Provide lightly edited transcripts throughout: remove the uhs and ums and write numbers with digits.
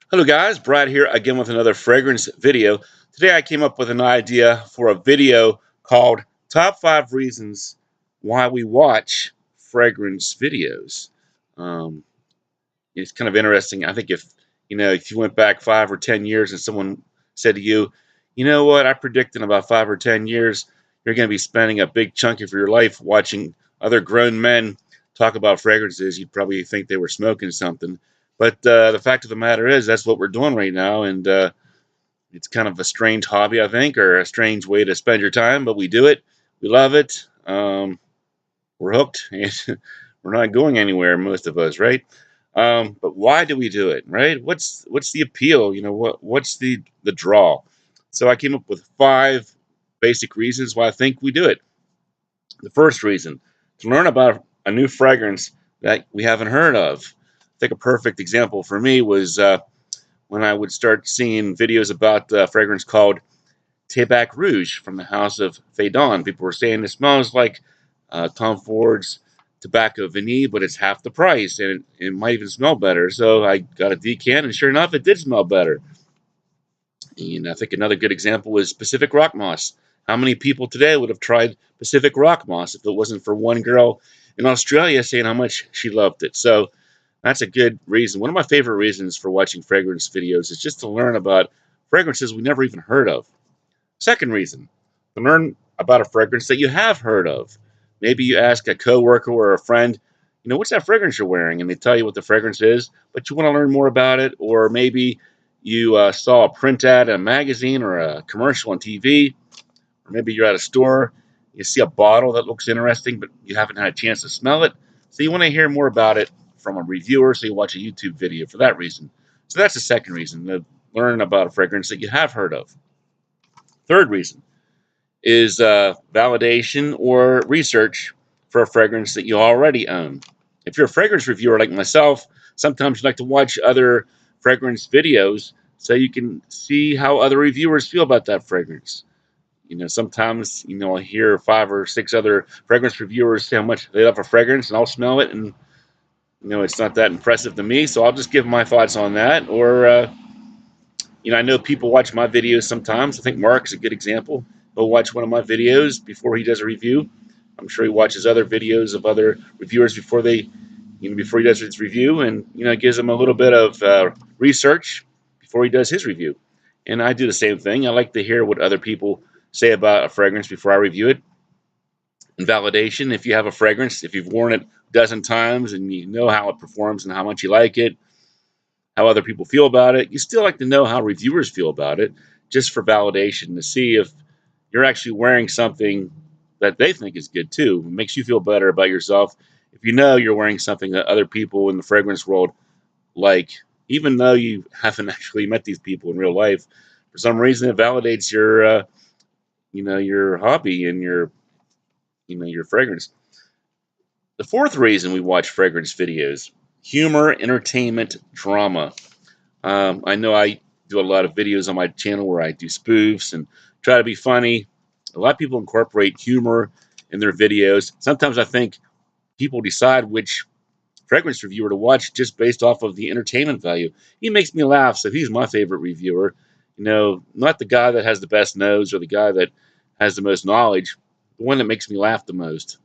Hello guys, Brad here again with another fragrance video. Today I came up with an idea for a video called Top 5 Reasons Why We Watch Fragrance Videos. Um, it's kind of interesting. I think if you went back 5 or 10 years and someone said to you, you know what, I predict in about 5 or 10 years you're going to be spending a big chunk of your life watching other grown men talk about fragrances, you'd probably think they were smoking something. But the fact of the matter is, that's what we're doing right now, and it's kind of a strange hobby, I think, or a strange way to spend your time. But we do it. We love it. We're hooked, and we're not going anywhere. Most of us, right? But why do we do it, right? What's the appeal? What's the draw? So I came up with 5 basic reasons why I think we do it. The first reason, to learn about a new fragrance that we haven't heard of. I think a perfect example for me was when I would start seeing videos about a fragrance called Tabac Rouge from the house of Phaidon. People were saying it smells like Tom Ford's Tobacco Vanille, but it's half the price, and it might even smell better. So I got a decant, and sure enough, it did smell better. And I think another good example was Pacific Rock Moss. How many people today would have tried Pacific Rock Moss if it wasn't for one girl in Australia saying how much she loved it? So that's a good reason. One of my favorite reasons for watching fragrance videos is just to learn about fragrances we never even heard of. Second reason, to learn about a fragrance that you have heard of. Maybe you ask a coworker or a friend, what's that fragrance you're wearing? And they tell you what the fragrance is, but you want to learn more about it. Or maybe you saw a print ad in a magazine or a commercial on TV, or maybe you're at a store, you see a bottle that looks interesting, but you haven't had a chance to smell it. So you want to hear more about it from a reviewer, so you watch a YouTube video for that reason. So that's the second reason, to learn about a fragrance that you have heard of. Third reason is validation or research for a fragrance that you already own. If you're a fragrance reviewer like myself, sometimes you like to watch other fragrance videos so you can see how other reviewers feel about that fragrance. Sometimes, I hear 5 or 6 other fragrance reviewers say how much they love a fragrance, and I'll smell it, and, it's not that impressive to me, so I'll just give my thoughts on that. Or, I know people watch my videos sometimes. I think Mark's a good example. He'll watch one of my videos before he does a review. I'm sure he watches other videos of other reviewers before he does his review, and it gives him a little bit of research before he does his review. And I do the same thing. I like to hear what other people say about a fragrance before I review it. And validation, if you have a fragrance, if you've worn it a dozen times and you know how it performs and how much you like it, how other people feel about it. You still like to know how reviewers feel about it, just for validation, to see if you're actually wearing something that they think is good too. It makes you feel better about yourself if you know you're wearing something that other people in the fragrance world like, even though you haven't actually met these people in real life. For some reason, it validates your hobby and your fragrance. The fourth reason we watch fragrance videos: humor, entertainment, drama. I know I do a lot of videos on my channel where I do spoofs and try to be funny. A lot of people incorporate humor in their videos. Sometimes I think people decide which fragrance reviewer to watch just based off of the entertainment value. He makes me laugh, so he's my favorite reviewer. Not the guy that has the best nose or the guy that has the most knowledge, the one that makes me laugh the most.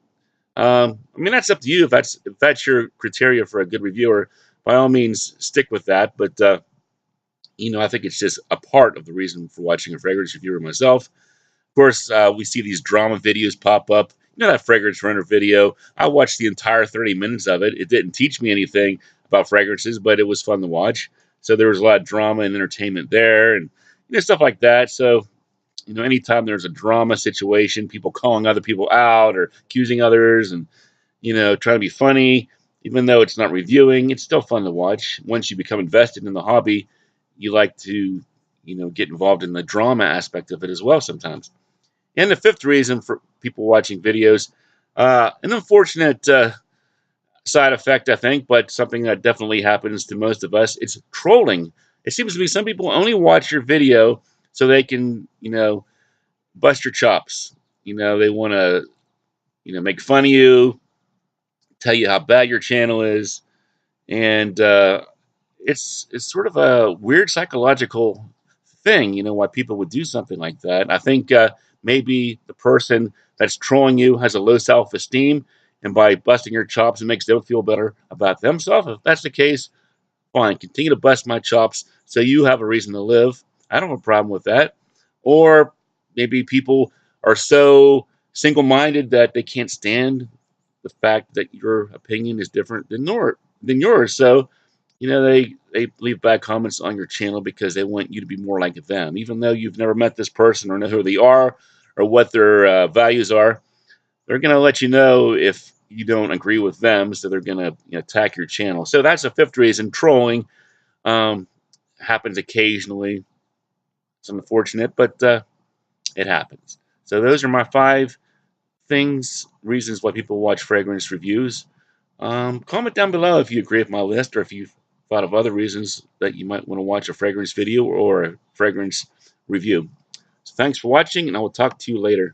That's up to you. If that's your criteria for a good reviewer, by all means, stick with that. But I think it's just a part of the reason for watching a fragrance reviewer myself. Of course, we see these drama videos pop up. That fragrance runner video. I watched the entire 30 minutes of it. It didn't teach me anything about fragrances, but it was fun to watch. So there was a lot of drama and entertainment there, and stuff like that. So anytime there's a drama situation, people calling other people out or accusing others, and trying to be funny, even though it's not reviewing, it's still fun to watch. Once you become invested in the hobby, you like to, get involved in the drama aspect of it as well sometimes. And the fifth reason for people watching videos, an unfortunate side effect, I think, but something that definitely happens to most of us, it's trolling. It seems to be some people only watch your video so they can, bust your chops. They want to, make fun of you, tell you how bad your channel is, and it's sort of a weird psychological thing, why people would do something like that. I think maybe the person that's trolling you has a low self-esteem, and by busting your chops, it makes them feel better about themselves. If that's the case, fine, continue to bust my chops so you have a reason to live. I don't have a problem with that. Or maybe people are so single-minded that they can't stand the fact that your opinion is different than yours. So, they leave bad comments on your channel because they want you to be more like them, even though you've never met this person or know who they are or what their values are. They're going to let you know if you don't agree with them, so they're going to attack your channel. So that's a fifth reason. Trolling um, happens occasionally. It's unfortunate, but it happens. So those are my 5 reasons why people watch fragrance reviews. Comment down below if you agree with my list or if you've thought of other reasons that you might want to watch a fragrance video or a fragrance review. So thanks for watching, and I will talk to you later.